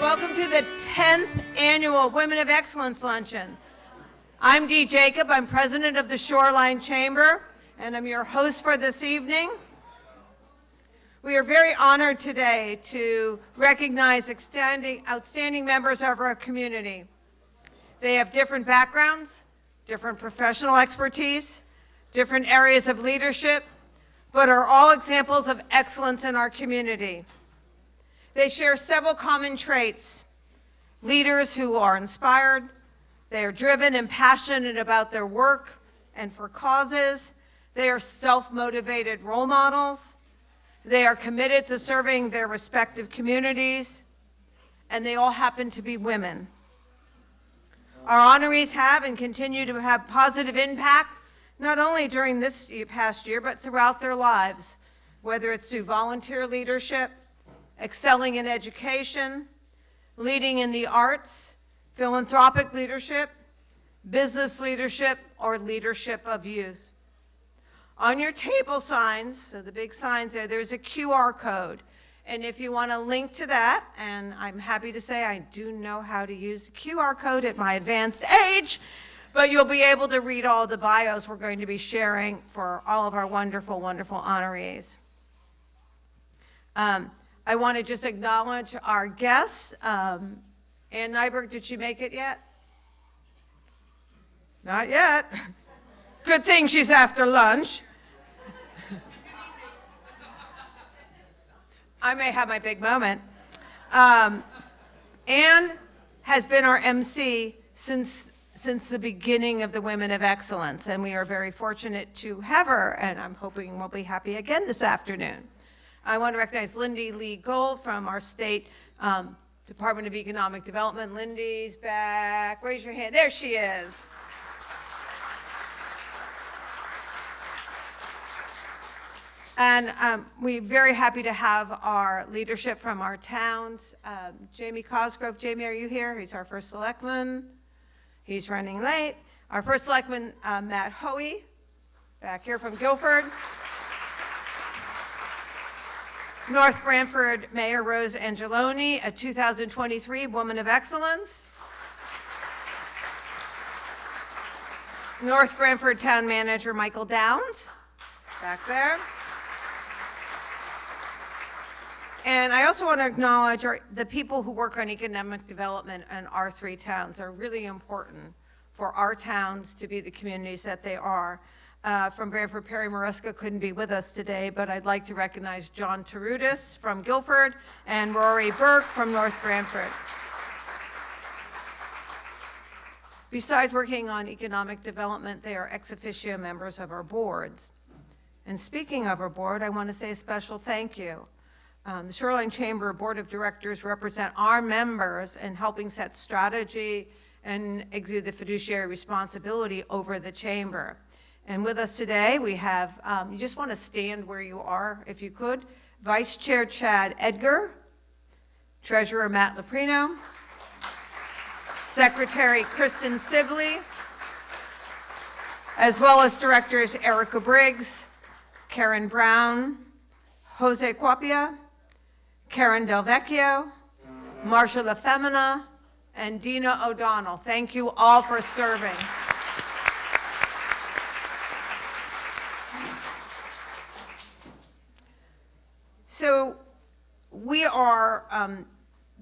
Welcome to the 10th Annual Women of Excellence Luncheon. I'm Dee Jacob. I'm president of the Shoreline Chamber, and I'm your host for this evening. We are very honored today to recognize outstanding members of our community. They have different backgrounds, different professional expertise, different areas of leadership, but are all examples of excellence in our community. They share several common traits: leaders who are inspired, they are driven and passionate about their work and for causes, they are self-motivated role models, they are committed to serving their respective communities, and they all happen to be women. Our honorees have and continue to have positive impact, not only during this past year, but throughout their lives, whether it's through volunteer leadership, excelling in education, leading in the arts, philanthropic leadership, business leadership, or leadership of youth. On your table signs, so the big signs there's a QR code. And if you want to link to that, and I'm happy to say I do know how to use the QR code at my advanced age, but you'll be able to read all the bios we're going to be sharing for all of our wonderful, wonderful honorees. I want to just acknowledge our guests. Ann Nyberg, did she make it yet? Not yet. Good thing she's after lunch. I may have my big moment. Ann has been our MC since the beginning of the Women of Excellence, and we are very fortunate to have her, and I'm hoping we'll be happy again this afternoon. I want to recognize Lindy Lee Gold from our state Department of Economic Development. Lindy's back. Raise your hand. There she is. And we're very happy to have our leadership from our towns. Jamie Cosgrove. Jamie, are you here? He's our first selectman. He's running late. Our first selectman, Matt Hoey, back here from Guilford. North Branford Mayor Rose Angeloni, a 2023 Woman of Excellence. North Branford Town Manager Michael Downs, back there. And I also want to acknowledge the people who work on economic development in our three towns. Are really important for our towns to be the communities that they are. From Branford, Perry Maresca couldn't be with us today, but I'd like to recognize John Tarudis from Guilford and Rory Burke from North Branford. Besides working on economic development, they are ex officio members of our boards. And speaking of our board, I want to say a special thank you. The Shoreline Chamber Board of Directors represent our members in helping set strategy and exude the fiduciary responsibility over the chamber. And with us today, we have, you just want to stand where you are, if you could, Vice Chair Chad Edgar, Treasurer Matt Leprino, Secretary Kristen Sibley, as well as Directors Erica Briggs, Karen Brown, Jose Quapia, Karen Del Vecchio, Marsha LaFemina, and Dina O'Donnell. Thank you all for serving. So we are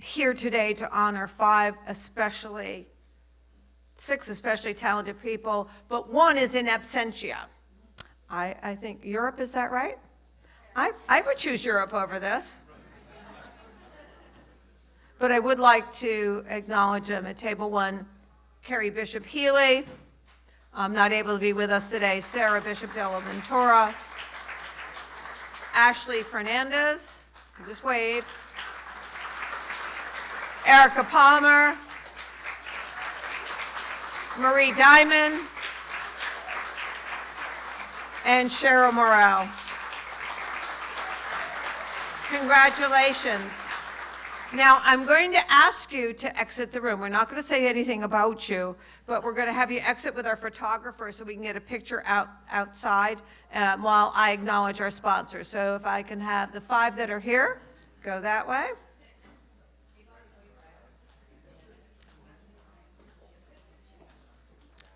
here today to honor six especially talented people, but one is in absentia. I think Europe, is that right? I would choose Europe over this. But I would like to acknowledge them at table one. Carrie Bishop Healy, not able to be with us today. Sarah Bishop Della Ventura. Ashley Fernandez, just wave. Erica Palmer. Marie Diamond. And Cheryl Morrell. Congratulations. Now, I'm going to ask you to exit the room. We're not going to say anything about you, but we're going to have you exit with our photographer so we can get a picture outside while I acknowledge our sponsors. So if I can have the 5 that are here, go that way.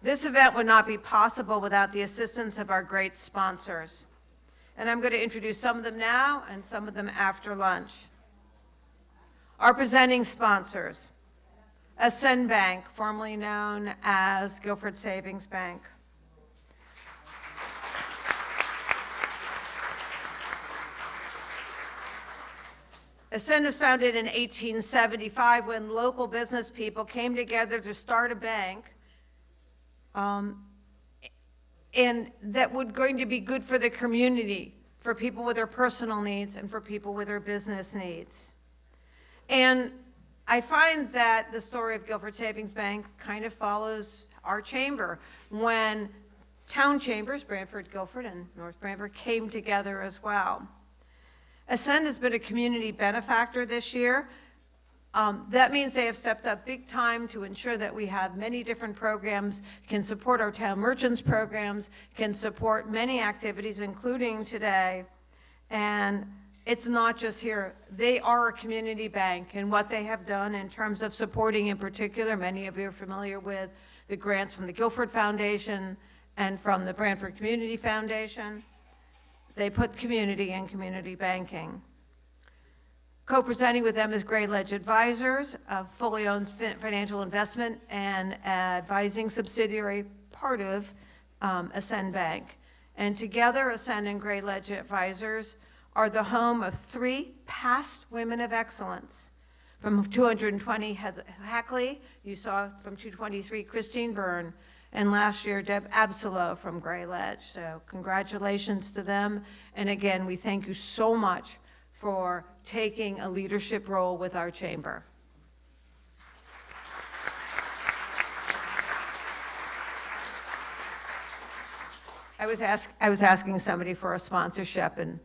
This event would not be possible without the assistance of our great sponsors. And I'm going to introduce some of them now and some of them after lunch. Our presenting sponsors: Ascend Bank, formerly known as Guilford Savings Bank. Ascend was founded in 1875 when local business people came together to start a bank, and that would going to be good for the community, for people with their personal needs and for people with their business needs. And I find that the story of Guilford Savings Bank kind of follows our chamber when town chambers, Brantford, Guilford, and North Brantford, came together as well. Ascend has been a community benefactor this year. That means they have stepped up big time to ensure that we have many different programs, can support our town merchants programs, can support many activities, including today. And it's not just here. They are a community bank, and what they have done in terms of supporting, in particular, many of you are familiar with the grants from the Guilford Foundation and from the Brantford Community Foundation. They put community in community banking. Co-presenting with them is Gray Ledge Advisors, a fully owned financial investment and advising subsidiary part of Ascend Bank. And together, Ascend and Gray Ledge Advisors are the home of 3 past women of excellence. From 220, Hackley, you saw from 223, Christine Byrne, and last year, Deb Absolo from Gray Ledge. So congratulations to them. And again, we thank you so much for taking a leadership role with our chamber. I was asking somebody for a sponsorship, and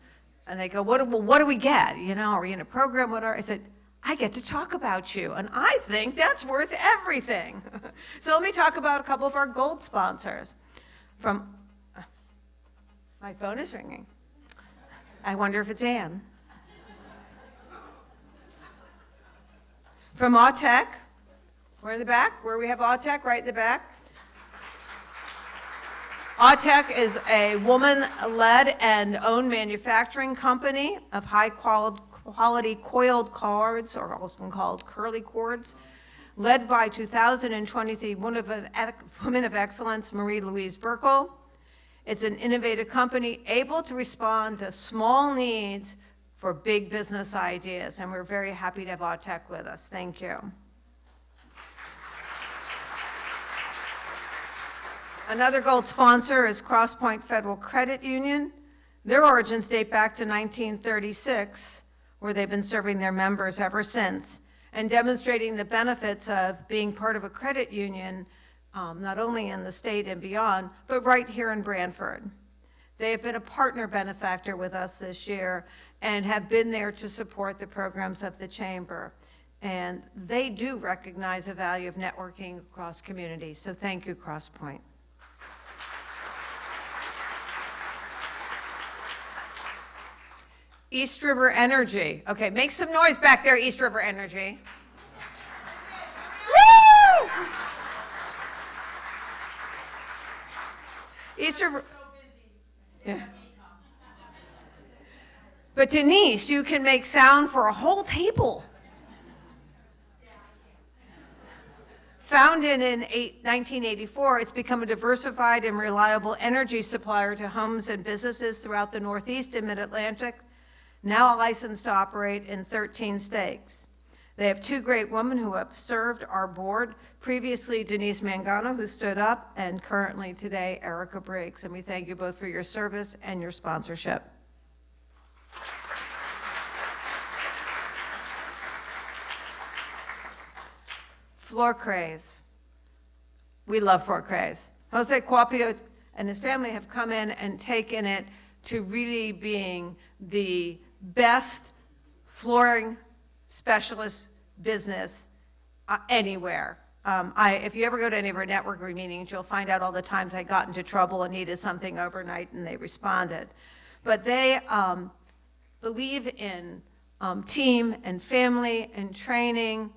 they go, what do we get? You know, are we in a program? I said, I get to talk about you, and I think that's worth everything. So let me talk about a couple of our gold sponsors. My phone is ringing. I wonder if it's Ann. From Autech, we're in the back, where we have Autech, right in the back. Autech is a woman-led and owned manufacturing company of high-quality coiled cords, or also called curly cords, led by 2023 Woman of Excellence, Marie-Louise Burkle. It's an innovative company able to respond to small needs for big business ideas, and we're very happy to have Autech with us. Thank you. Another gold sponsor is Crosspoint Federal Credit Union. Their origins date back to 1936, where they've been serving their members ever since, and demonstrating the benefits of being part of a credit union, not only in the state and beyond, but right here in Brantford. They have been a partner benefactor with us this year and have been there to support the programs of the chamber. And they do recognize the value of networking across communities, so thank you, Crosspoint. East River Energy. Okay, make some noise back there, East River Energy. Woo! East River. Yeah. But Denise, you can make sound for a whole table. Founded in 1984, it's become a diversified and reliable energy supplier to homes and businesses throughout the Northeast and Mid-Atlantic, now licensed to operate in 13 states. They have 2 great women who have served our board, previously Denise Mangano, who stood up, and currently today, Erica Briggs. And we thank you both for your service and your sponsorship. Floor Craze. We love Floor Craze. Jose Cuapio and his family have come in and taken it to really being the best flooring specialist business anywhere. If you ever go to any of our networking meetings, you'll find out all the times I got into trouble and needed something overnight and they responded. But they believe in team and family and training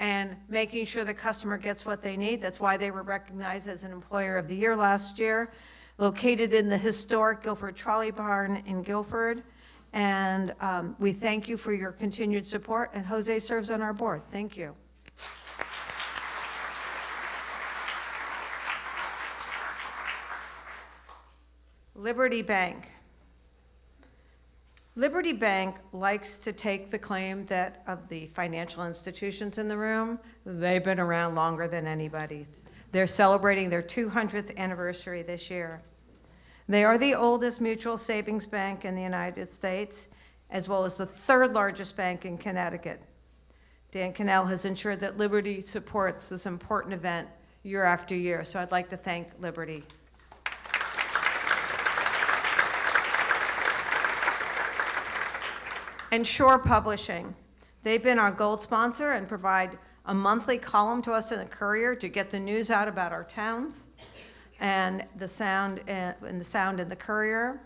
and making sure the customer gets what they need. That's why they were recognized as an Employer of the Year last year. Located in the historic Guilford Trolley Barn in Guilford. And we thank you for your continued support, and Jose serves on our board. Thank you. Liberty Bank. Liberty Bank likes to take the claim that of the financial institutions in the room, they've been around longer than anybody. They're celebrating their 200th anniversary this year. They are the oldest mutual savings bank in the United States, as well as the third largest bank in Connecticut. Dan Cannell has ensured that Liberty supports this important event year after year, so I'd like to thank Liberty. And Shore Publishing. They've been our gold sponsor and provide a monthly column to us in the Courier to get the news out about our towns and the sound in the Courier.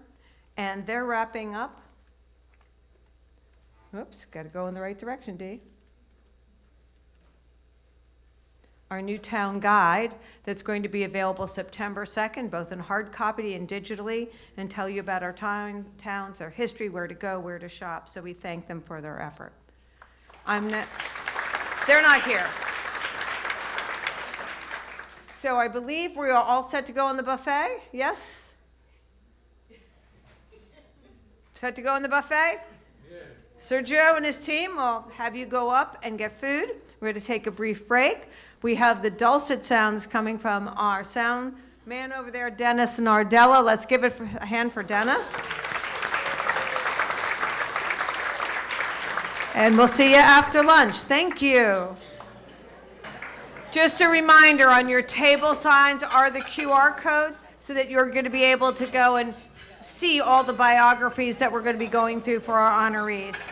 And they're wrapping up. Oops, got to go in the right direction, Dee. Our new town guide that's going to be available September 2nd, both in hard copy and digitally, and tell you about our towns, our history, where to go, where to shop. So we thank them for their effort. They're not here. So I believe we are all set to go on the buffet, yes? Set to go on the buffet? Yeah. Sergio and his team will have you go up and get food. We're going to take a brief break. We have the dulcet sounds coming from our sound man over there, Dennis Nardella. Let's give it a hand for Dennis. And we'll see you after lunch. Thank you. Just a reminder, on your table signs are the QR codes so that you're going to be able to go and see all the biographies that we're going to be going through for our honorees.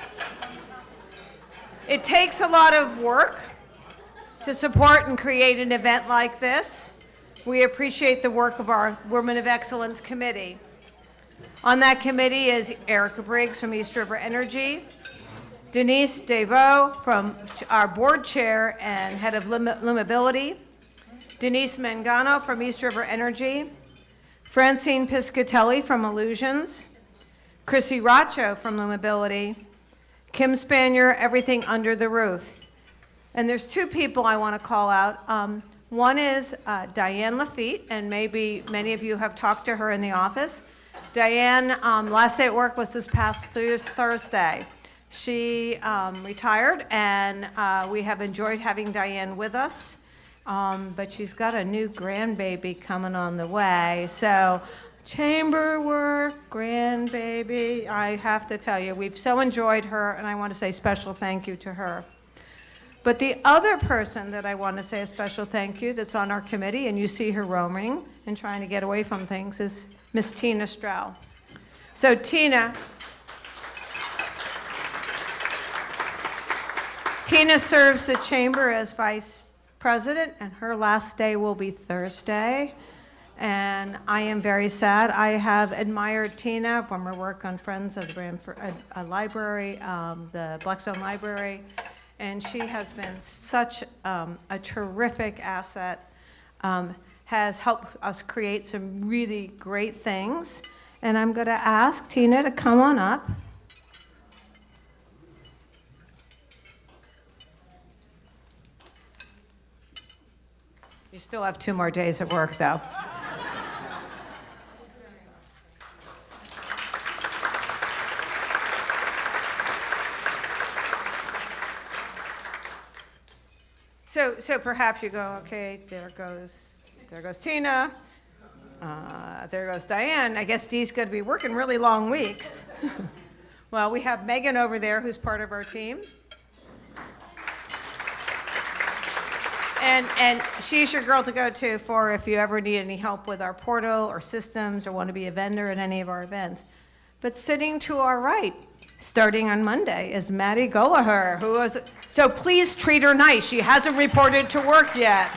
It takes a lot of work to support and create an event like this. We appreciate the work of our Women of Excellence Committee. On that committee is Erica Briggs from East River Energy, Denise Deveau from our board chair and head of Lumability, Denise Mangano from East River Energy, Francine Piscatelli from Illusions, Chrissy Racho from Lumability, Kim Spanier, Everything Under the Roof. And there's two people I want to call out. One is Diane Lafitte, and maybe many of you have talked to her in the office. Diane, last day at work was this past Thursday. She retired, and we have enjoyed having Diane with us, but she's got a new grandbaby coming on the way. So chamber work, grandbaby, I have to tell you, we've so enjoyed her, and I want to say special thank you to her. But the other person that I want to say a special thank you that's on our committee, and you see her roaming and trying to get away from things, is Miss Tina Strow. So Tina serves the chamber as vice president, and her last day will be Thursday. And I am very sad. I have admired Tina from her work on Friends of the Branford Library, the Blackstone Library. And she has been such a terrific asset, has helped us create some really great things. And I'm going to ask Tina to come on up. You still have 2 more days of work, though. So perhaps you go, okay, there goes Tina, there goes Diane. I guess Dee's going to be working really long weeks. Well, we have Megan over there, who's part of our team. And she's your girl to go to for if you ever need any help with our portal or systems or want to be a vendor at any of our events. But sitting to our right, starting on Monday, is Maddie Golaher, who is, so please treat her nice. She hasn't reported to work yet.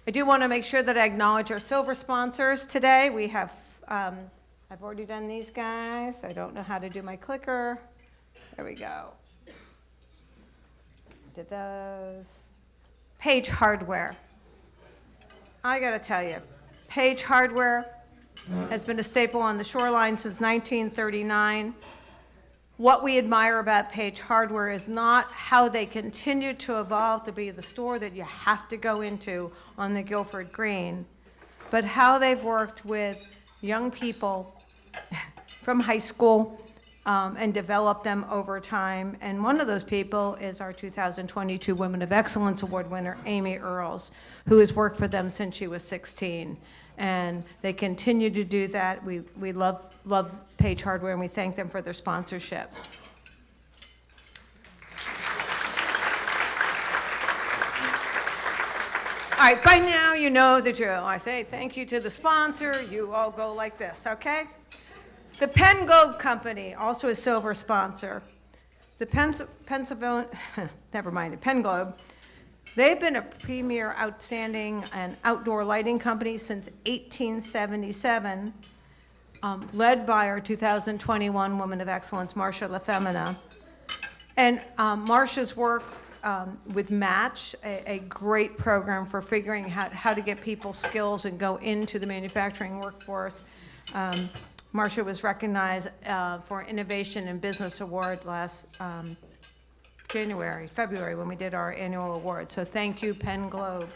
I do want to make sure that I acknowledge our silver sponsors today. We have I've already done these guys. I don't know how to do my clicker. There we go. Did those. Page Hardware. I gotta tell you, Page Hardware has been a staple on the shoreline since 1939. What we admire about Page Hardware is not how they continue to evolve to be the store that you have to go into on the Guilford Green, but how they've worked with young people from high school and developed them over time. And one of those people is our 2022 Women of Excellence Award winner, Amy Earls, who has worked for them since she was 16. And they continue to do that. We love Page Hardware, and we thank them for their sponsorship. All right, by now you know the drill. I say thank you to the sponsor. You all go like this, okay? The Penn Globe Company, also a silver sponsor. The Pennsylvania, never mind, the Penn Globe. They've been a premier, outstanding, and outdoor lighting company since 1877, led by our 2021 Woman of Excellence, Marcia LaFemina. And Marcia's work with Match, a great program for figuring out how to get people skills and go into the manufacturing workforce. Marcia was recognized for Innovation in Business Award last February, when we did our annual award. So thank you, Penn Globe.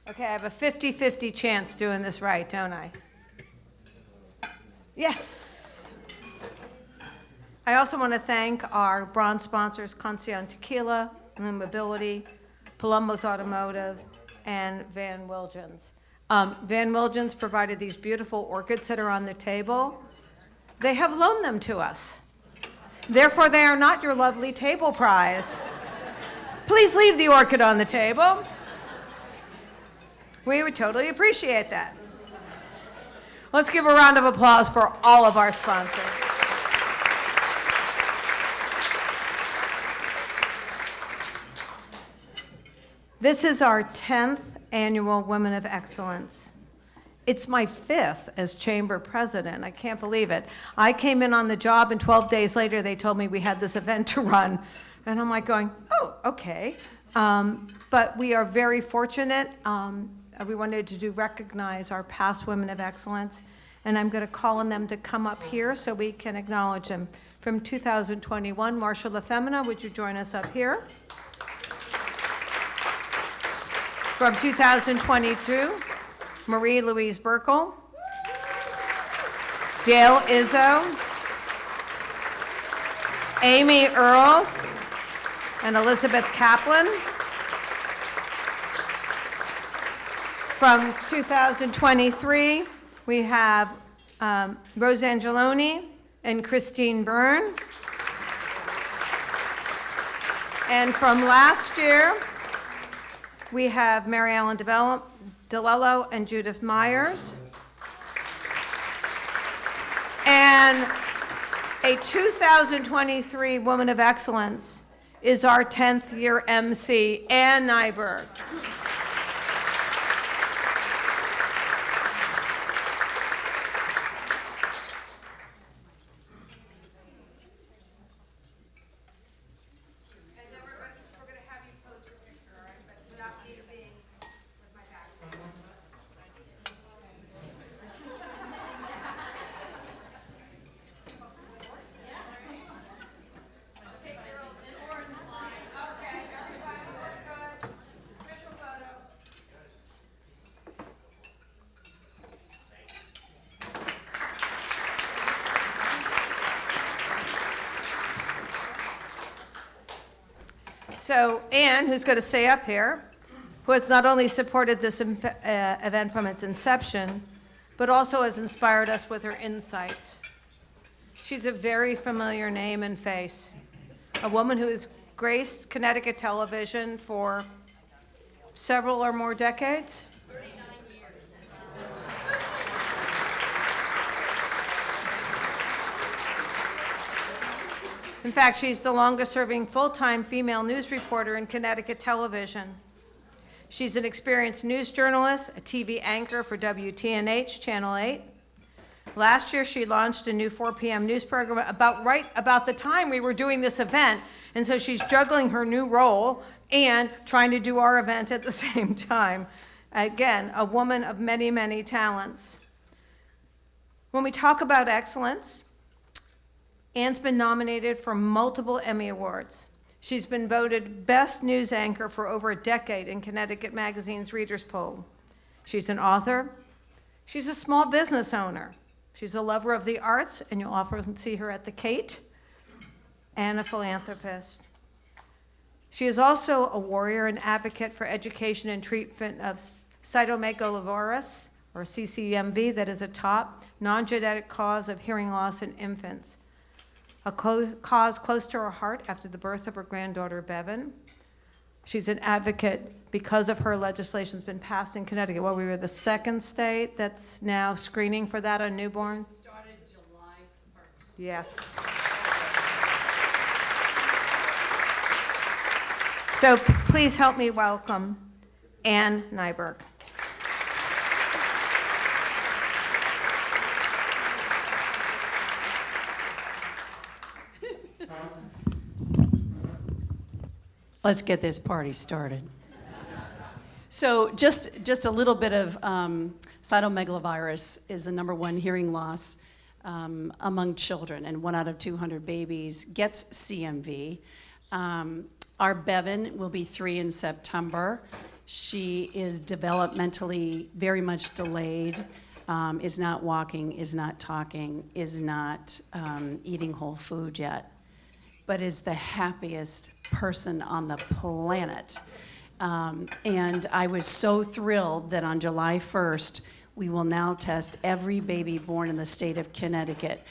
Okay, I have a 50-50 chance doing this right, don't I? Yes. I also want to thank our bronze sponsors, Concierge Tequila, Moon Mobility, Palumbo's Automotive, and Van Wilgens. Van Wilgens provided these beautiful orchids that are on the table. They have loaned them to us. Therefore, they are not your lovely table prize. Please leave the orchid on the table. We would totally appreciate that. Let's give a round of applause for all of our sponsors. This is our 10th annual Women of Excellence. It's my 5th as chamber president. I can't believe it. I came in on the job, and 12 days later they told me we had this event to run. And I'm like going, oh, okay. But we are very fortunate. We wanted to recognize our past Women of Excellence, and I'm going to call on them to come up here so we can acknowledge them. From 2021, Marcia LaFemina, would you join us up here? From 2022, Marie Louise Burkle, Dale Izzo, Amy Earls, and Elizabeth Kaplan. From 2023, we have Rose Angeloni and Christine Byrne. And from last year, we have Mary Ellen DeLello and Judith Myers. And a 2023 Woman of Excellence is our 10th year MC, Ann Nyberg. So Anne, who's going to stay up here, who has not only supported this event from its inception, but also has inspired us with her insights. She's a very familiar name and face, a woman who has graced Connecticut television for several or more decades. 39 years. In fact, she's the longest-serving full-time female news reporter in Connecticut television. She's an experienced news journalist, a TV anchor for WTNH, Channel 8. Last year, she launched a new 4 p.m. news program right about the time we were doing this event, and so she's juggling her new role and trying to do our event at the same time. Again, a woman of many, many talents. When we talk about excellence, Ann's been nominated for multiple Emmy Awards. She's been voted Best News Anchor for over a decade in Connecticut Magazine's Readers' Poll. She's an author. She's a small business owner. She's a lover of the arts, and you'll often see her at the Kate, and a philanthropist. She is also a warrior and advocate for education and treatment of cytomegalovirus, or CCMV, that is a top non-genetic cause of hearing loss in infants, a cause close to her heart after the birth of her granddaughter, Bevan. She's an advocate because of her legislation's been passed in Connecticut. Well, we were the second state that's now screening for that on newborns. It started July 1st. Yes. So please help me welcome Ann Nyberg. Let's get this party started. So just a little bit of cytomegalovirus is the #1 hearing loss among children, and 1 out of 200 babies gets CMV. Our Bevan will be 3 in September. She is developmentally very much delayed, is not walking, is not talking, is not eating whole food yet, but is the happiest person on the planet. And I was so thrilled that on July 1st, we will now test every baby born in the state of Connecticut,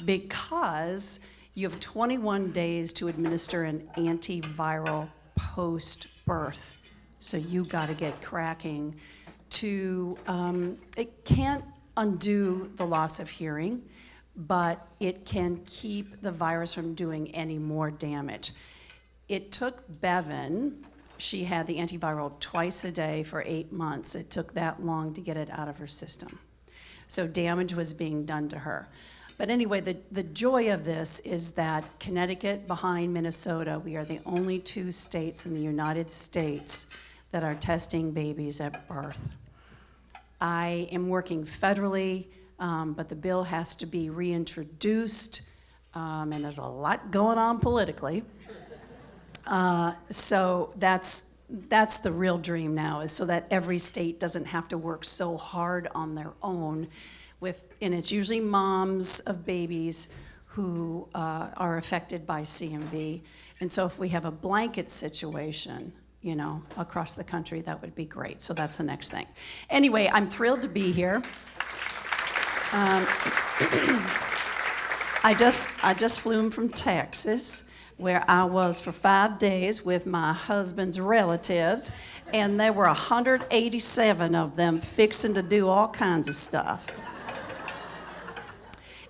because you have 21 days to administer an antiviral post-birth. So you got to get cracking to, it can't undo the loss of hearing, but it can keep the virus from doing any more damage. It took Bevan, she had the antiviral twice a day for 8 months. It took that long to get it out of her system. So damage was being done to her. But anyway, the joy of this is that Connecticut, behind Minnesota, we are the only 2 states in the United States that are testing babies at birth. I am working federally, but the bill has to be reintroduced, and there's a lot going on politically. So that's the real dream now, is so that every state doesn't have to work so hard on their own and it's usually moms of babies who are affected by CMV. And so if we have a blanket situation, across the country, that would be great. So that's the next thing. Anyway, I'm thrilled to be here. I just flew in from Texas, where I was for 5 days with my husband's relatives, and there were 187 of them fixing to do all kinds of stuff.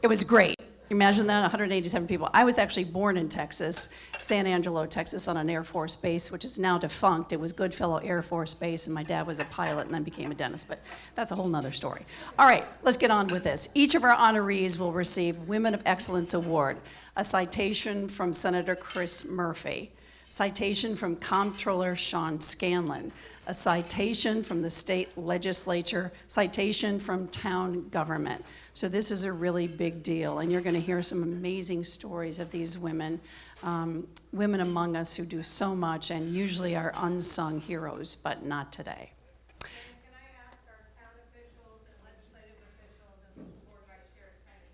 It was great. Imagine that, 187 people. I was actually born in Texas, San Angelo, Texas, on an Air Force base, which is now defunct. It was Goodfellow Air Force Base, and my dad was a pilot and then became a dentist, but that's a whole nother story. All right, let's get on with this. Each of our honorees will receive Women of Excellence Award, a citation from Senator Chris Murphy, citation from Comptroller Sean Scanlon, a citation from the state legislature, citation from town government. So this is a really big deal, and you're going to hear some amazing stories of these women, women among us who do so much and usually are unsung heroes, but not today. Can I ask our town officials and legislative officials and board vice chairs kind of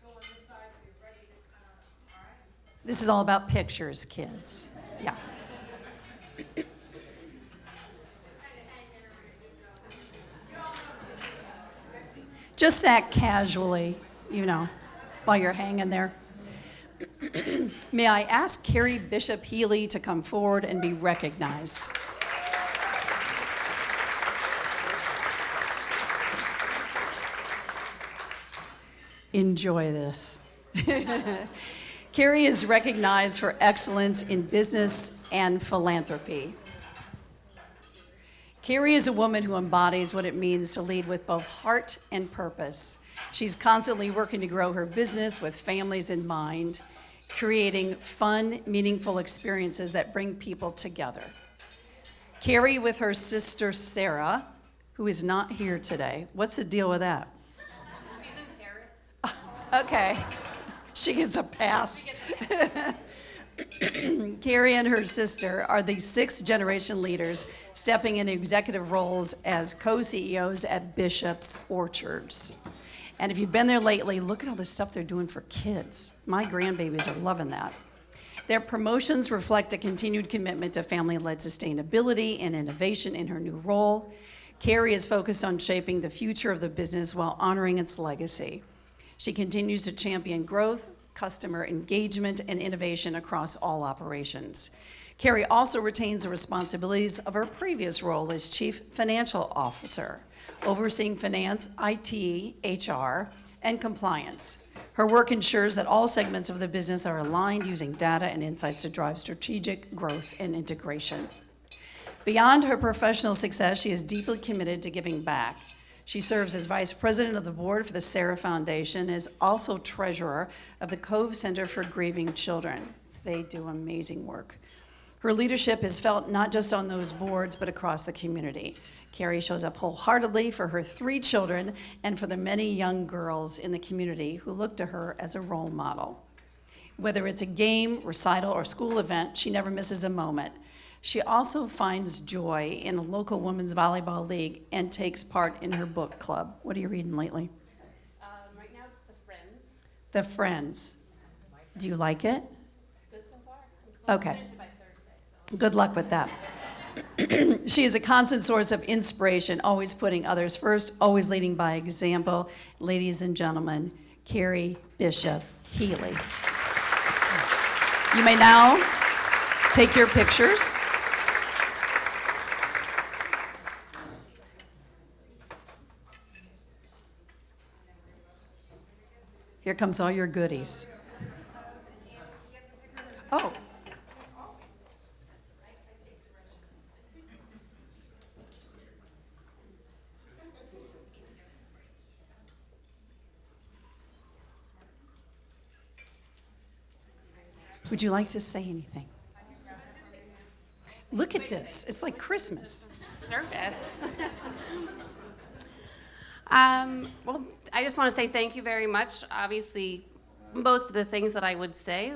go on this side so you're ready to all right? This is all about pictures, kids. Yeah. Just act casually, while you're hanging there. May I ask Carrie Bishop Healy to come forward and be recognized? Enjoy this. Carrie is recognized for excellence in business and philanthropy. Carrie is a woman who embodies what it means to lead with both heart and purpose. She's constantly working to grow her business with families in mind, creating fun, meaningful experiences that bring people together. Carrie, with her sister Sarah, who is not here today. What's the deal with that? She's in Paris. Okay, she gets a pass. Carrie and her sister are the sixth-generation leaders stepping into executive roles as co-CEOs at Bishop's Orchards. And if you've been there lately, look at all the stuff they're doing for kids. My grandbabies are loving that. Their promotions reflect a continued commitment to family-led sustainability and innovation in her new role. Carrie is focused on shaping the future of the business while honoring its legacy. She continues to champion growth, customer engagement, and innovation across all operations. Carrie also retains the responsibilities of her previous role as Chief Financial Officer, overseeing finance, IT, HR, and compliance. Her work ensures that all segments of the business are aligned using data and insights to drive strategic growth and integration. Beyond her professional success, she is deeply committed to giving back. She serves as vice president of the board for the Sarah Foundation, and is also treasurer of the Cove Center for Grieving Children. They do amazing work. Her leadership is felt not just on those boards, but across the community. Carrie shows up wholeheartedly for her 3 children and for the many young girls in the community who look to her as a role model. Whether it's a game, recital, or school event, she never misses a moment. She also finds joy in a local women's volleyball league and takes part in her book club. What are you reading lately? Right now it's The Friends. The Friends. Do you like it? Good so far. I'm supposed to Okay. finish it by Thursday. So. Good luck with that. She is a constant source of inspiration, always putting others first, always leading by example. Ladies and gentlemen, Carrie Bishop Healy. You may now take your pictures. Here comes all your goodies. Oh. Would you like to say anything? Look at this. It's like Christmas. Service. Well, I just want to say thank you very much. Obviously, most of the things that I would say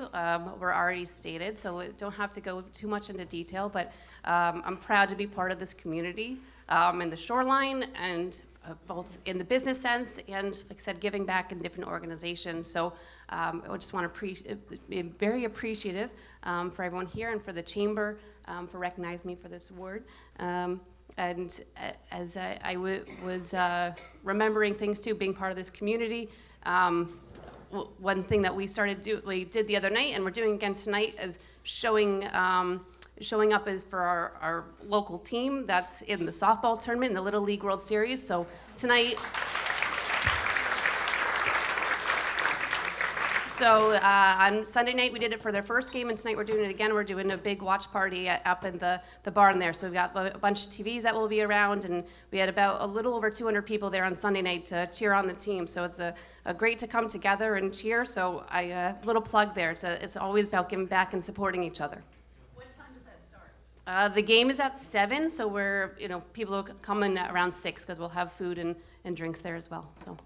were already stated, so I don't have to go too much into detail, but I'm proud to be part of this community in the Shoreline, and both in the business sense and, like I said, giving back in different organizations. So I just want to be very appreciative for everyone here and for the Chamber for recognizing me for this award. And as I was remembering things too, being part of this community, one thing that we did the other night, and we're doing again tonight, is showing up as for our local team that's in the softball tournament in the Little League World Series. So tonight, on Sunday night we did it for their first game, and tonight we're doing it again. We're doing a big watch party up in the barn there. So we've got a bunch of TVs that will be around, and we had about a little over 200 people there on Sunday night to cheer on the team. So it's a great to come together and cheer. So little plug there. It's always about giving back and supporting each other. What time does that start? The game is at 7, so people will come in around 6 because we'll have food and drinks there as well. So.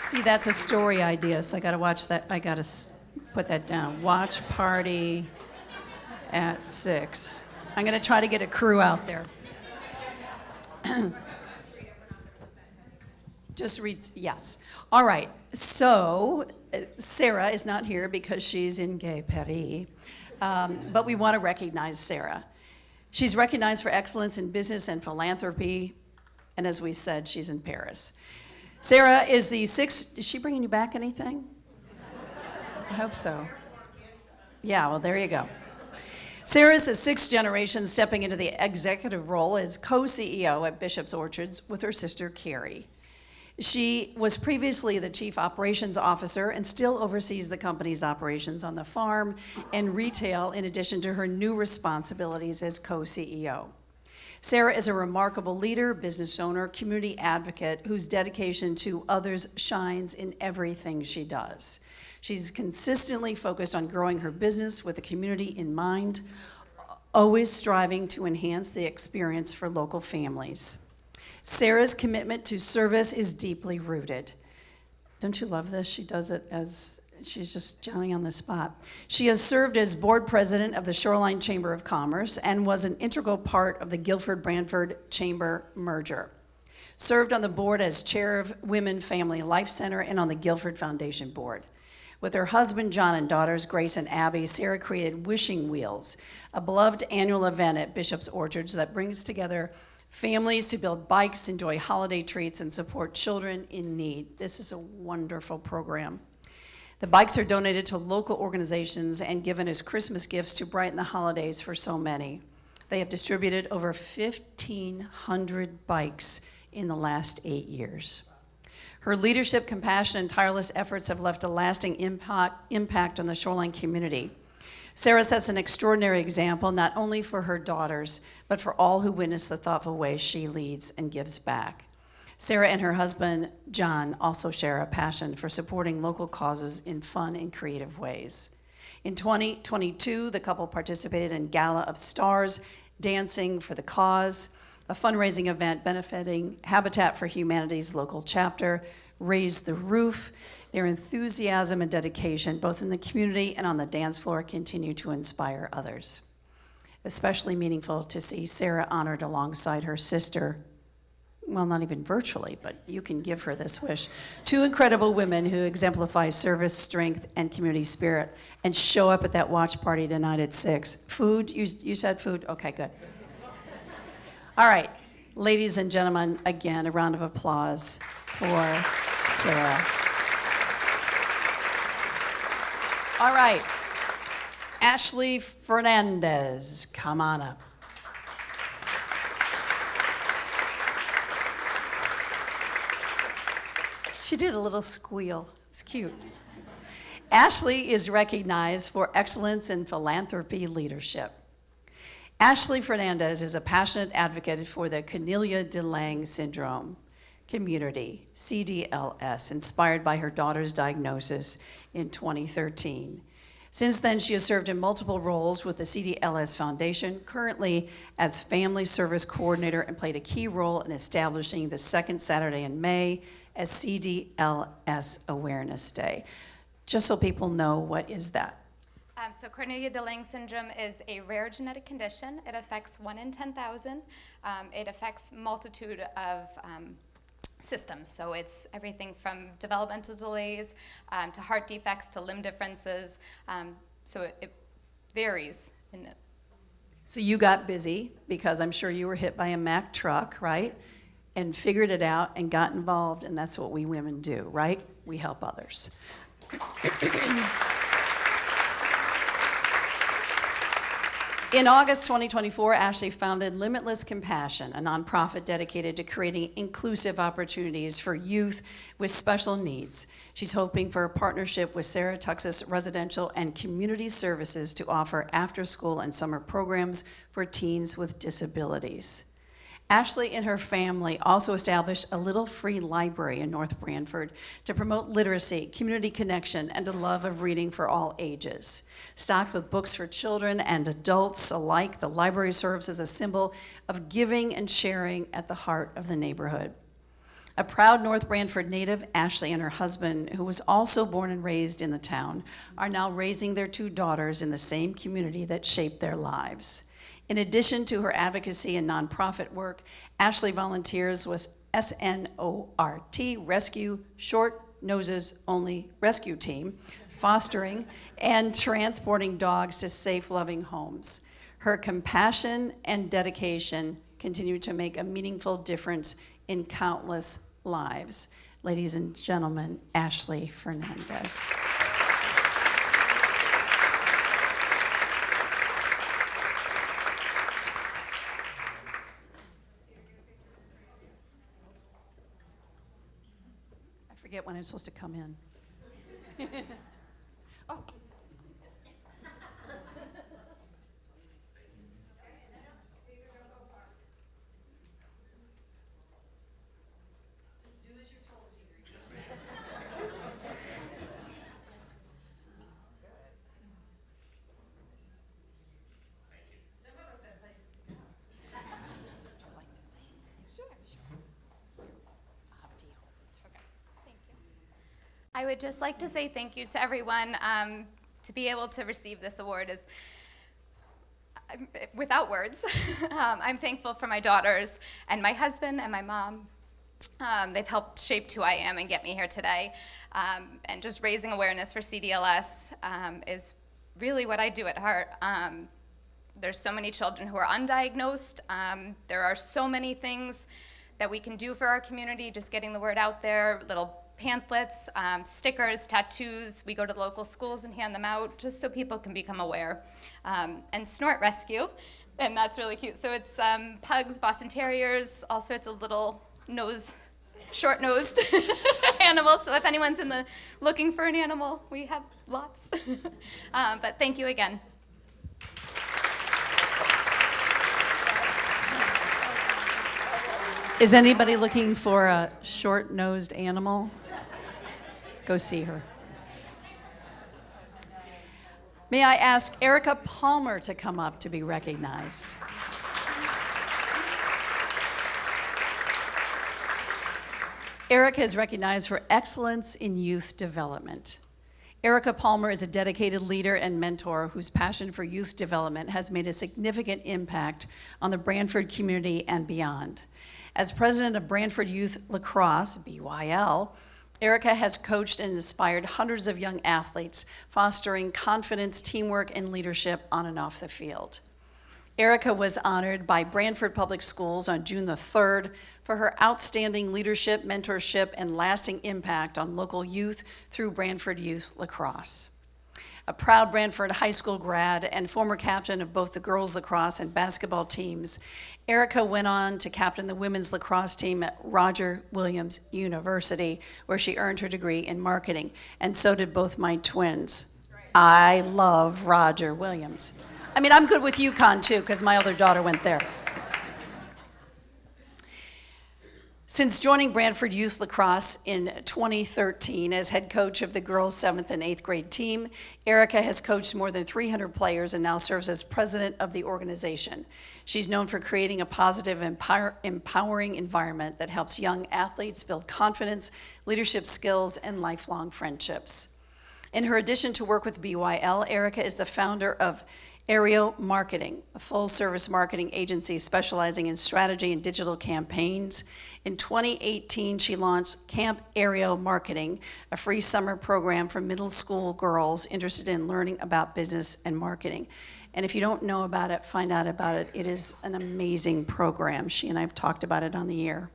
See, that's a story idea, so I got to watch that. I got to put that down. Watch party at 6. I'm going to try to get a crew out there. Just read, yes. All right, so Sarah is not here because she's in Gay Paris, but we want to recognize Sarah. She's recognized for excellence in business and philanthropy, and as we said, she's in Paris. Sarah is the 6th, is she bringing you back anything? I hope so. Yeah, well, there you go. Sarah is the 6th generation stepping into the executive role as co-CEO at Bishop's Orchards with her sister, Carrie. She was previously the chief operations officer and still oversees the company's operations on the farm and retail, in addition to her new responsibilities as co-CEO. Sarah is a remarkable leader, business owner, community advocate whose dedication to others shines in everything she does. She's consistently focused on growing her business with the community in mind, always striving to enhance the experience for local families. Sarah's commitment to service is deeply rooted. Don't you love this? She does it as she's just jelling on the spot. She has served as board president of the Shoreline Chamber of Commerce and was an integral part of the Guilford-Brantford Chamber merger. Served on the board as chair of Women Family Life Center and on the Guilford Foundation board. With her husband, John, and daughters, Grace and Abby, Sarah created Wishing Wheels, a beloved annual event at Bishop's Orchards that brings together families to build bikes, enjoy holiday treats, and support children in need. This is a wonderful program. The bikes are donated to local organizations and given as Christmas gifts to brighten the holidays for so many. They have distributed over 1,500 bikes in the last 8 years. Her leadership, compassion, and tireless efforts have left a lasting impact on the Shoreline community. Sarah sets an extraordinary example, not only for her daughters, but for all who witness the thoughtful way she leads and gives back. Sarah and her husband, John, also share a passion for supporting local causes in fun and creative ways. In 2022, the couple participated in Gala of Stars, Dancing for the Cause, a fundraising event benefiting Habitat for Humanity's local chapter, Raise the Roof. Their enthusiasm and dedication, both in the community and on the dance floor, continue to inspire others. Especially meaningful to see Sarah honored alongside her sister, well, not even virtually, but you can give her this wish. Two incredible women who exemplify service, strength, and community spirit and show up at that watch party tonight at 6. Food, you said food? Okay, good. All right, ladies and gentlemen, again, a round of applause for Sarah. All right, Ashley Fernandez, come on up. She did a little squeal. It's cute. Ashley is recognized for excellence in philanthropy leadership. Ashley Fernandez is a passionate advocate for the Cornelia de Lange syndrome community, CDLS, inspired by her daughter's diagnosis in 2013. Since then, she has served in multiple roles with the CDLS Foundation, currently as Family Service Coordinator, and played a key role in establishing the second Saturday in May as CDLS Awareness Day. Just so people know, what is that? So Cornelia de Lange syndrome is a rare genetic condition. It affects 1 in 10,000. It affects multitude of systems. So it's everything from developmental delays to heart defects to limb differences. So it varies in it. So you got busy because I'm sure you were hit by a Mack truck, right? And figured it out and got involved, and that's what we women do, right? We help others. In August 2024, Ashley founded Limitless Compassion, a nonprofit dedicated to creating inclusive opportunities for youth with special needs. She's hoping for a partnership with Sarah Tuxas Residential and Community Services to offer after-school and summer programs for teens with disabilities. Ashley and her family also established a little free library in North Brantford to promote literacy, community connection, and a love of reading for all ages. Stocked with books for children and adults alike, the library serves as a symbol of giving and sharing at the heart of the neighborhood. A proud North Brantford native, Ashley and her husband, who was also born and raised in the town, are now raising their 2 daughters in the same community that shaped their lives. In addition to her advocacy and nonprofit work, Ashley volunteers with SNORT, Rescue Short Noses Only Rescue Team, fostering and transporting dogs to safe, loving homes. Her compassion and dedication continue to make a meaningful difference in countless lives. Ladies and gentlemen, Ashley Fernandez. forget when I'm supposed to come in. Oh. I would just like to say thank you to everyone. To be able to receive this award is without words. I'm thankful for my daughters and my husband and my mom. They've helped shape who I am and get me here today. And just raising awareness for CDLS is really what I do at heart. There's so many children who are undiagnosed. There are so many things that we can do for our community, just getting the word out there, little pamphlets, stickers, tattoos. We go to local schools and hand them out just so people can become aware. And Snort Rescue, and that's really cute. So it's pugs, Boston Terriers, all sorts of little short-nosed animals. So if anyone's looking for an animal, we have lots. But thank you again. Is anybody looking for a short-nosed animal? Go see her. May I ask Erica Palmer to come up to be recognized? Erica is recognized for excellence in youth development. Erica Palmer is a dedicated leader and mentor whose passion for youth development has made a significant impact on the Brantford community and beyond. As president of Brantford Youth Lacrosse, BYL, Erica has coached and inspired hundreds of young athletes, fostering confidence, teamwork, and leadership on and off the field. Erica was honored by Brantford Public Schools on June the 3rd for her outstanding leadership, mentorship, and lasting impact on local youth through Brantford Youth Lacrosse. A proud Brantford High School grad and former captain of both the girls lacrosse and basketball teams, Erica went on to captain the women's lacrosse team at Roger Williams University, where she earned her degree in marketing, and so did both my twins. I love Roger Williams. I mean, I'm good with UConn too, because my other daughter went there. Since joining Brantford Youth Lacrosse in 2013 as head coach of the girls' 7th and 8th grade team, Erica has coached more than 300 players and now serves as president of the organization. She's known for creating a positive, empowering environment that helps young athletes build confidence, leadership skills, and lifelong friendships. In her addition to work with BYL, Erica is the founder of Aereo Marketing, a full-service marketing agency specializing in strategy and digital campaigns. In 2018, she launched Camp Aereo Marketing, a free summer program for middle school girls interested in learning about business and marketing. And if you don't know about it, find out about it. It is an amazing program. She and I have talked about it on the air.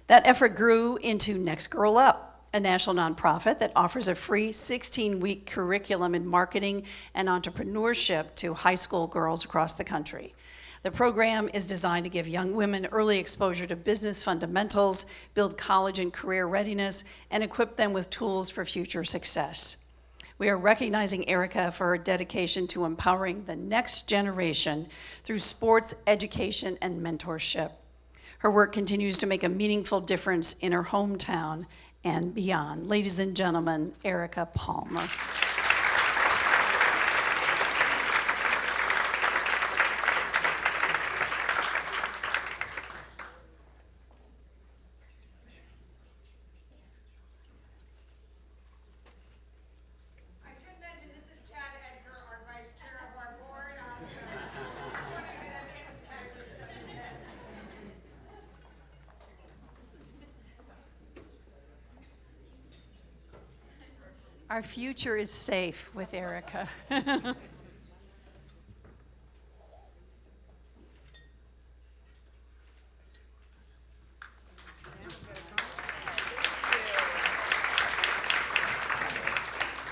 That effort grew into Next Girl Up, a national nonprofit that offers a free 16-week curriculum in marketing and entrepreneurship to high school girls across the country. The program is designed to give young women early exposure to business fundamentals, build college and career readiness, and equip them with tools for future success. We are recognizing Erica for her dedication to empowering the next generation through sports, education, and mentorship. Her work continues to make a meaningful difference in her hometown and beyond. Ladies and gentlemen, Erica Palmer. Our future is safe with Erica.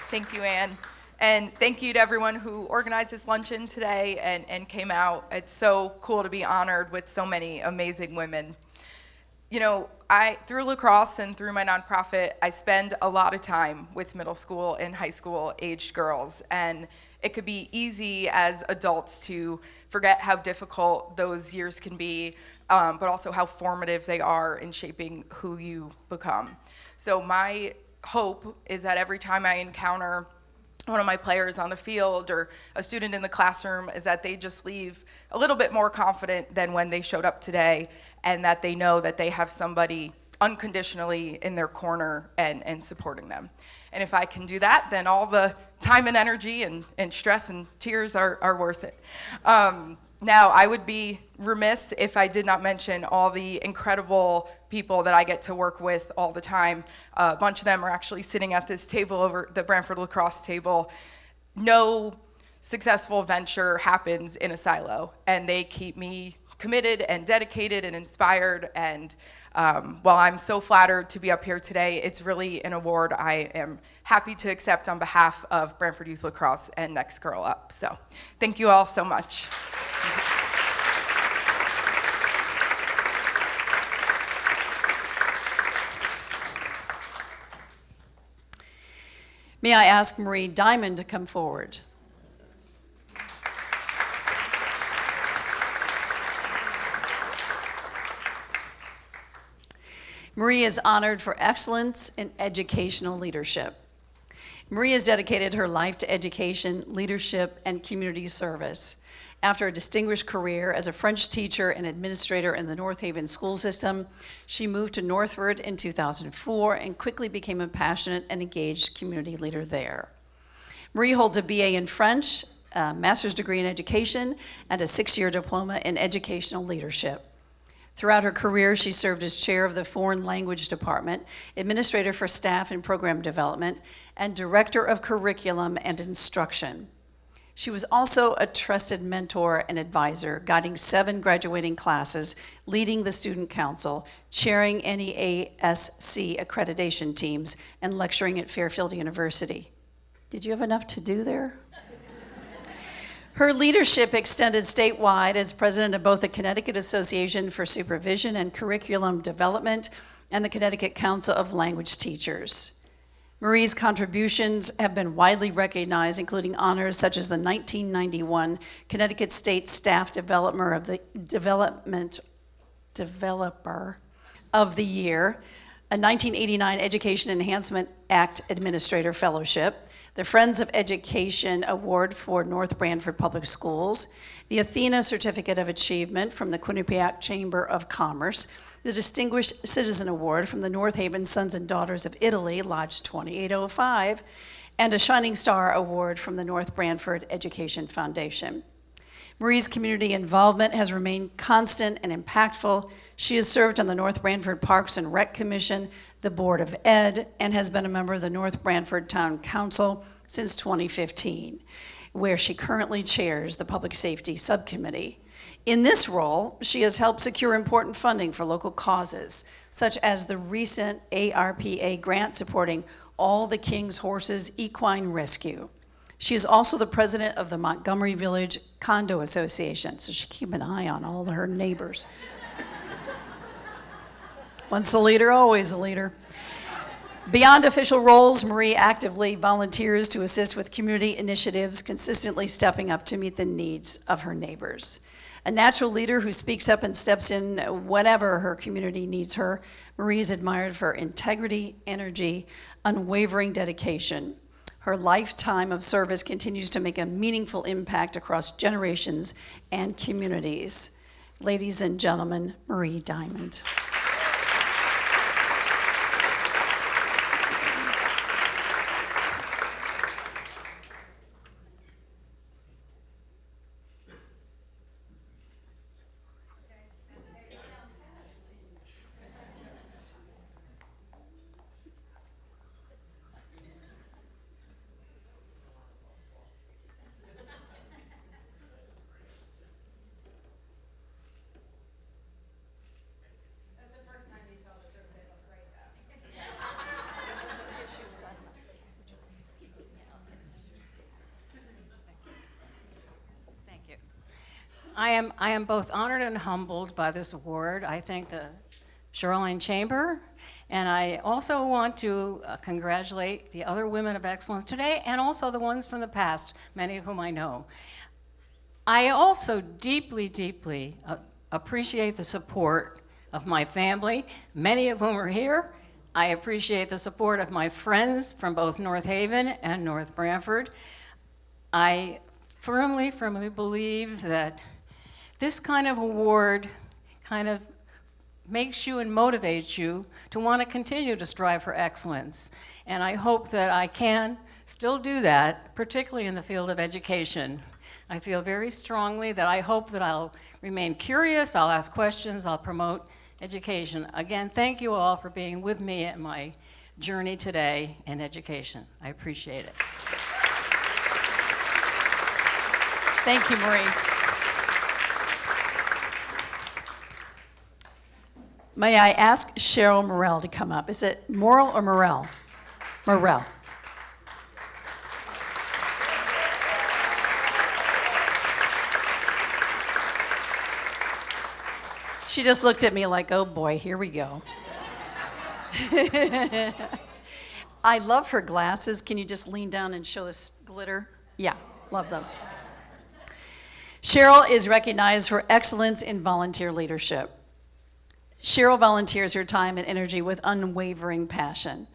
Thank you, Ann. And thank you to everyone who organized this luncheon today and came out. It's so cool to be honored with so many amazing women. through lacrosse and through my nonprofit, I spend a lot of time with middle school and high school aged girls, and it could be easy as adults to forget how difficult those years can be, but also how formative they are in shaping who you become. So my hope is that every time I encounter one of my players on the field or a student in the classroom, is that they just leave a little bit more confident than when they showed up today, and that they know that they have somebody unconditionally in their corner and supporting them. And if I can do that, then all the time and energy and stress and tears are worth it. Now, I would be remiss if I did not mention all the incredible people that I get to work with all the time. A bunch of them are actually sitting at this table over the Brantford lacrosse table. No successful venture happens in a silo, and they keep me committed and dedicated and inspired. And while I'm so flattered to be up here today, it's really an award I am happy to accept on behalf of Brantford Youth Lacrosse and Next Girl Up. So thank you all so much. May I ask Marie Diamond to come forward? Marie is honored for excellence in educational leadership. Marie has dedicated her life to education, leadership, and community service. After a distinguished career as a French teacher and administrator in the North Haven school system, she moved to Northford in 2004 and quickly became a passionate and engaged community leader there. Marie holds a BA in French, a master's degree in education, and a 6-year diploma in educational leadership. Throughout her career, she served as chair of the Foreign Language Department, administrator for staff and program development, and director of curriculum and instruction. She was also a trusted mentor and advisor, guiding 7 graduating classes, leading the student council, chairing NEASC accreditation teams, and lecturing at Fairfield University. Did you have enough to do there? Her leadership extended statewide as president of both the Connecticut Association for Supervision and Curriculum Development and the Connecticut Council of Language Teachers. Marie's contributions have been widely recognized, including honors such as the 1991 Connecticut State Staff Developer of the Year, a 1989 Education Enhancement Act Administrator Fellowship, the Friends of Education Award for North Branford Public Schools, the Athena Certificate of Achievement from the Quinnipiac Chamber of Commerce, the Distinguished Citizen Award from the North Haven Sons and Daughters of Italy, Lodge 2805, and a Shining Star Award from the North Branford Education Foundation. Marie's community involvement has remained constant and impactful. She has served on the North Branford Parks and Rec Commission, the Board of Ed, and has been a member of the North Branford Town Council since 2015, where she currently chairs the Public Safety Subcommittee. In this role, she has helped secure important funding for local causes, such as the recent ARPA grant supporting All the King's Horses Equine Rescue. She is also the president of the Montgomery Village Condo Association, so she keep an eye on all her neighbors. Once a leader, always a leader. Beyond official roles, Marie actively volunteers to assist with community initiatives, consistently stepping up to meet the needs of her neighbors. A natural leader who speaks up and steps in whenever her community needs her, Marie is admired for integrity, energy, unwavering dedication. Her lifetime of service continues to make a meaningful impact across generations and communities. Ladies and gentlemen, Marie Diamond. I am both honored and humbled by this award. I think the Shoreline Chamber, and I also want to congratulate the other women of excellence today, and also the ones from the past, many of whom I know. I also deeply, deeply appreciate the support of my family, many of whom are here. I appreciate the support of my friends from both North Haven and North Branford. I firmly, firmly believe that this kind of award kind of makes you and motivates you to want to continue to strive for excellence. And I hope that I can still do that, particularly in the field of education. I feel very strongly that I hope that I'll remain curious, I'll ask questions, I'll promote education. Again, thank you all for being with me at my journey today in education. I appreciate it. Thank you, Marie. May I ask Cheryl Morel to come up? Is it Morel or Morel? Morel. She just looked at me like, oh boy, here we go. I love her glasses. Can you just lean down and show this glitter? Yeah, love those. Cheryl is recognized for excellence in volunteer leadership. Cheryl volunteers her time and energy with unwavering passion.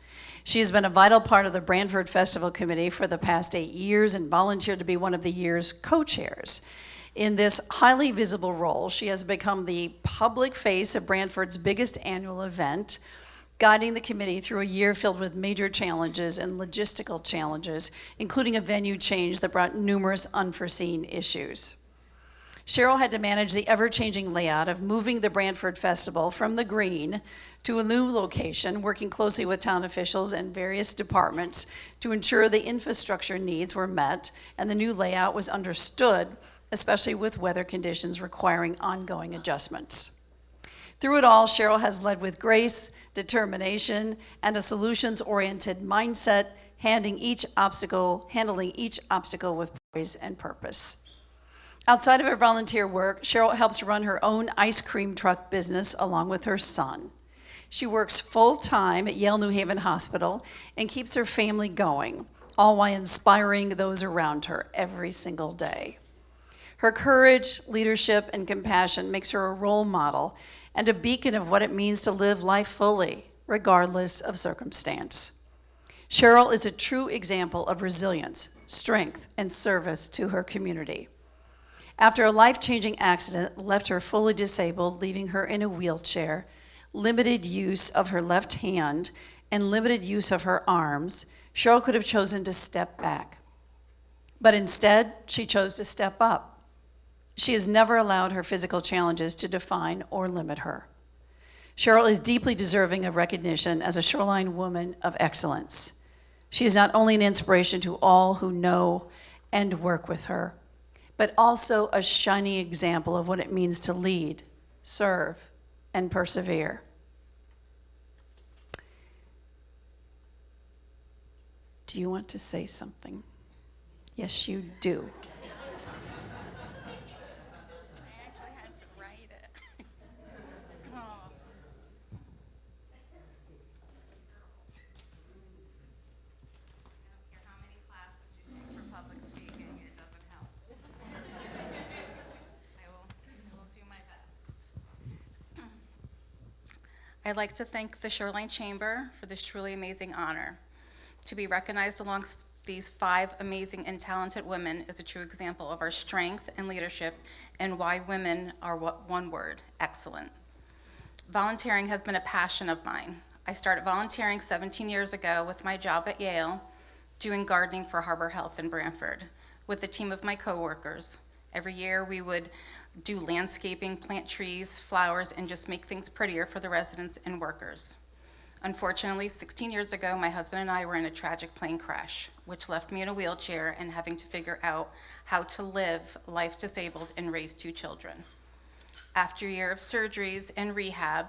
She has been a vital part of the Branford Festival Committee for the past 8 years and volunteered to be one of the year's co-chairs. In this highly visible role, she has become the public face of Branford's biggest annual event, guiding the committee through a year filled with major challenges and logistical challenges, including a venue change that brought numerous unforeseen issues. Cheryl had to manage the ever-changing layout of moving the Branford Festival from the Green to a new location, working closely with town officials and various departments to ensure the infrastructure needs were met and the new layout was understood, especially with weather conditions requiring ongoing adjustments. Through it all, Cheryl has led with grace, determination, and a solutions-oriented mindset, handling each obstacle with poise and purpose. Outside of her volunteer work, Cheryl helps run her own ice cream truck business along with her son. She works full-time at Yale New Haven Hospital and keeps her family going, all while inspiring those around her every single day. Her courage, leadership, and compassion makes her a role model and a beacon of what it means to live life fully, regardless of circumstance. Cheryl is a true example of resilience, strength, and service to her community. After a life-changing accident left her fully disabled, leaving her in a wheelchair, limited use of her left hand, and limited use of her arms, Cheryl could have chosen to step back. But instead, she chose to step up. She has never allowed her physical challenges to define or limit her. Cheryl is deeply deserving of recognition as a Shoreline woman of excellence. She is not only an inspiration to all who know and work with her, but also a shining example of what it means to lead, serve, and persevere. Do you want to say something? Yes, you do. I actually had to write it. Oh. I don't care how many classes you take for public speaking, it doesn't help. I will do my best. I'd like to thank the Shoreline Chamber for this truly amazing honor. To be recognized amongst these 5 amazing and talented women is a true example of our strength and leadership and why women are one word, excellent. Volunteering has been a passion of mine. I started volunteering 17 years ago with my job at Yale, doing gardening for Harbor Health in Branford with a team of my coworkers. Every year we would do landscaping, plant trees, flowers, and just make things prettier for the residents and workers. Unfortunately, 16 years ago, my husband and I were in a tragic plane crash, which left me in a wheelchair and having to figure out how to live life disabled and raise 2 children. After a year of surgeries and rehab,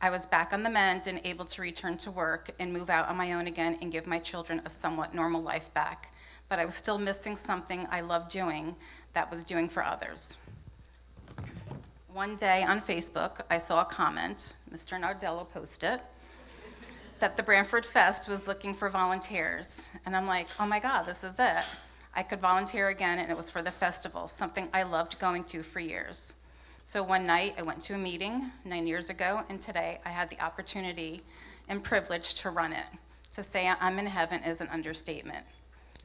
I was back on the mend and able to return to work and move out on my own again and give my children a somewhat normal life back. But I was still missing something I loved doing that was doing for others. One day on Facebook, I saw a comment, Mr. Nardello posted, that the Branford Fest was looking for volunteers. And I'm like, oh my God, this is it. I could volunteer again, and it was for the festival, something I loved going to for years. So one night, I went to a meeting 9 years ago, and today I had the opportunity and privilege to run it. To say I'm in heaven is an understatement.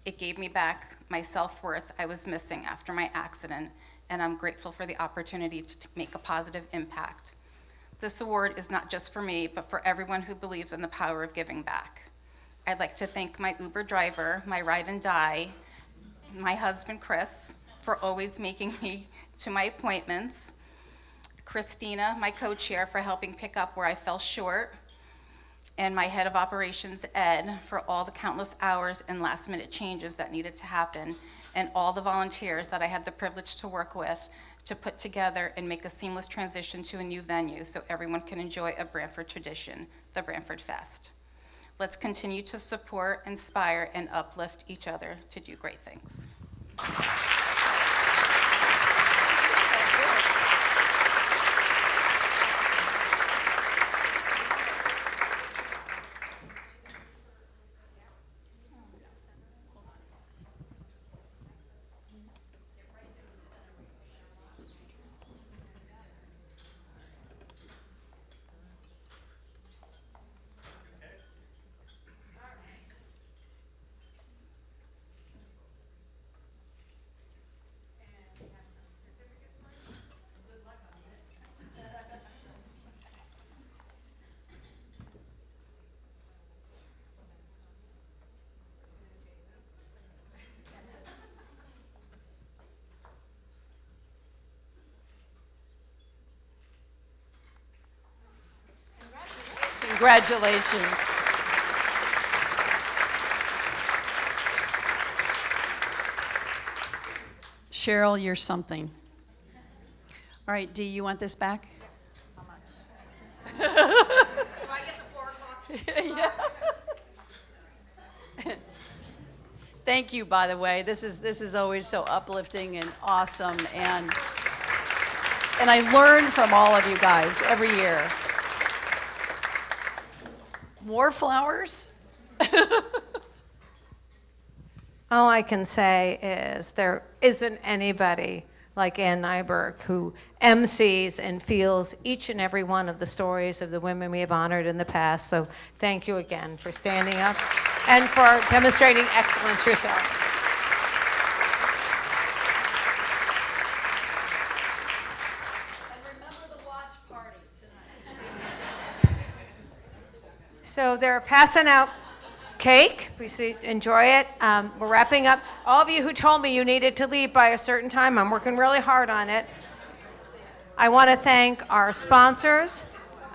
It gave me back my self-worth I was missing after my accident, and I'm grateful for the opportunity to make a positive impact. This award is not just for me, but for everyone who believes in the power of giving back. I'd like to thank my Uber driver, my ride and die, my husband, Chris, for always making me to my appointments, Christina, my co-chair, for helping pick up where I fell short, and my head of operations, Ed, for all the countless hours and last-minute changes that needed to happen, and all the volunteers that I had the privilege to work with to put together and make a seamless transition to a new venue so everyone can enjoy a Branford tradition, the Branford Fest. Let's continue to support, inspire, and uplift each other to do great things. Congratulations. Cheryl, you're something. All right, Dee, you want this back? Do I get the 4 o'clock? Thank you, by the way. This is always so uplifting and awesome, and I learn from all of you guys every year. More flowers? All I can say is there isn't anybody like Ann Nyberg who MCs and feels each and every one of the stories of the women we have honored in the past. So thank you again for standing up and for demonstrating excellence yourself. So they're passing out cake. We see, enjoy it. We're wrapping up. All of you who told me you needed to leave by a certain time, I'm working really hard on it. I want to thank our sponsors.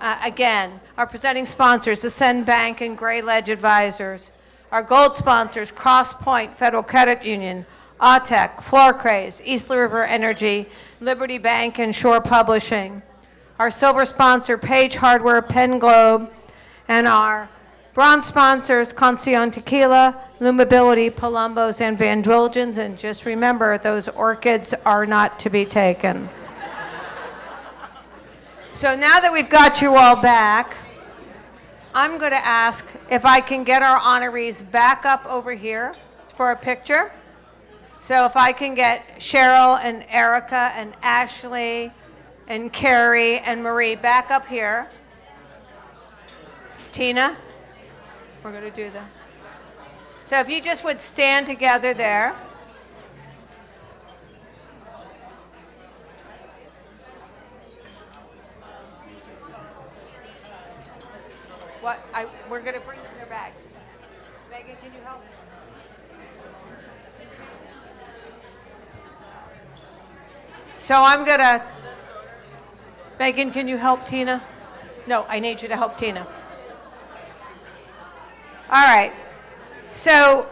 Again, our presenting sponsors, Ascend Bank and Gray Ledge Advisors. Our gold sponsors, Cross Point Federal Credit Union, Autech, Florcraze, East River Energy, Liberty Bank, and Shore Publishing. Our silver sponsor, Page Hardware, Penn Globe, and our bronze sponsors, Concierge Tequila, Lumability, Palumbo's, and Van Drolgens. And just remember, those orchids are not to be taken. So now that we've got you all back, I'm going to ask if I can get our honorees back up over here for a picture. So if I can get Cheryl and Erica and Ashley and Carrie and Marie back up here. Tina, we're going to do them. So if you just would stand together there. We're going to bring them their bags. Megan, can you help? So I'm going to, Megan, can you help Tina? No, I need you to help Tina. All right. So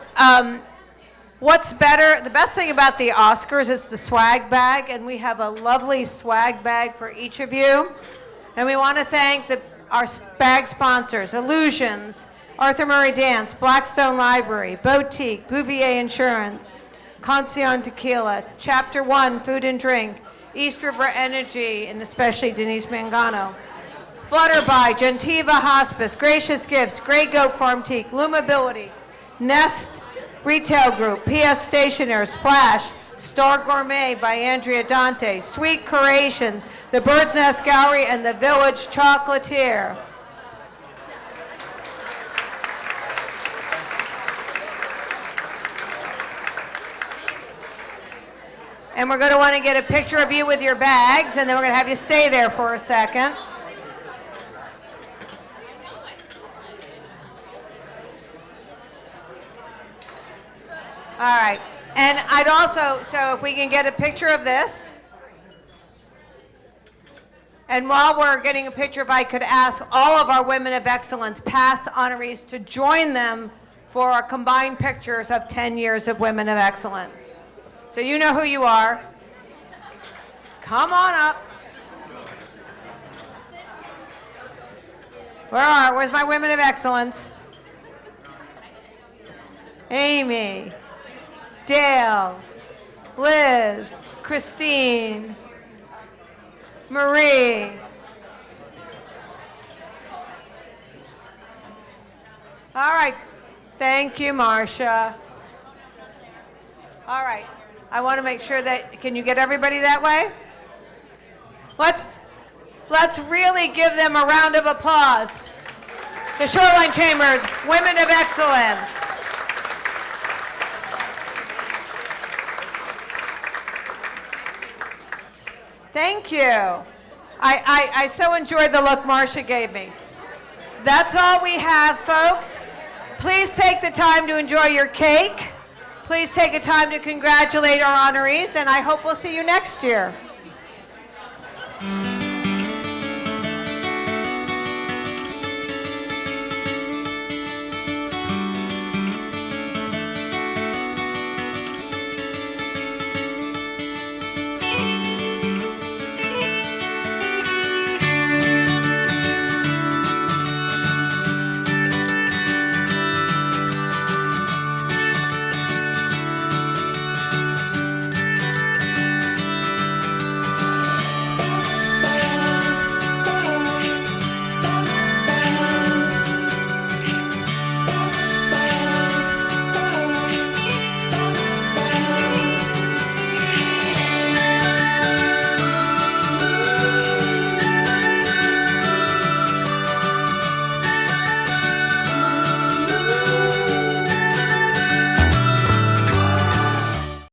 what's better, the best thing about the Oscars is the swag bag, and we have a lovely swag bag for each of you. And we want to thank our bag sponsors, Illusions, Arthur Murray Dance, Blackstone Library, Boutique, Bouvier Insurance, Concierge Tequila, Chapter 1 Food and Drink, East River Energy, and especially Denise Mangano. Flutterby, Gentiva Hospice, Gracious Gifts, Grey Goat Farm Teak, Lumability, Nest Retail Group, PS Stationery, Splash, Star Gourmet by Andrea Dante, Sweet Creations, the Bird's Nest Gallery, and the Village Chocolatier. And we're going to want to get a picture of you with your bags, and then we're going to have you stay there for a second. All right. And I'd also, so if we can get a picture of this. And while we're getting a picture, if I could ask all of our Women of Excellence past honorees to join them for our combined pictures of 10 years of Women of Excellence. So you know who you are. Come on up. Where's my Women of Excellence? Amy, Dale, Liz, Christine, Marie. All right. Thank you, Marcia. All right. I want to make sure that, can you get everybody that way? Let's really give them a round of applause. The Shoreline Chambers Women of Excellence. Thank you. I so enjoyed the look Marcia gave me. That's all we have, folks. Please take the time to enjoy your cake. Please take a time to congratulate our honorees, and I hope we'll see you next year.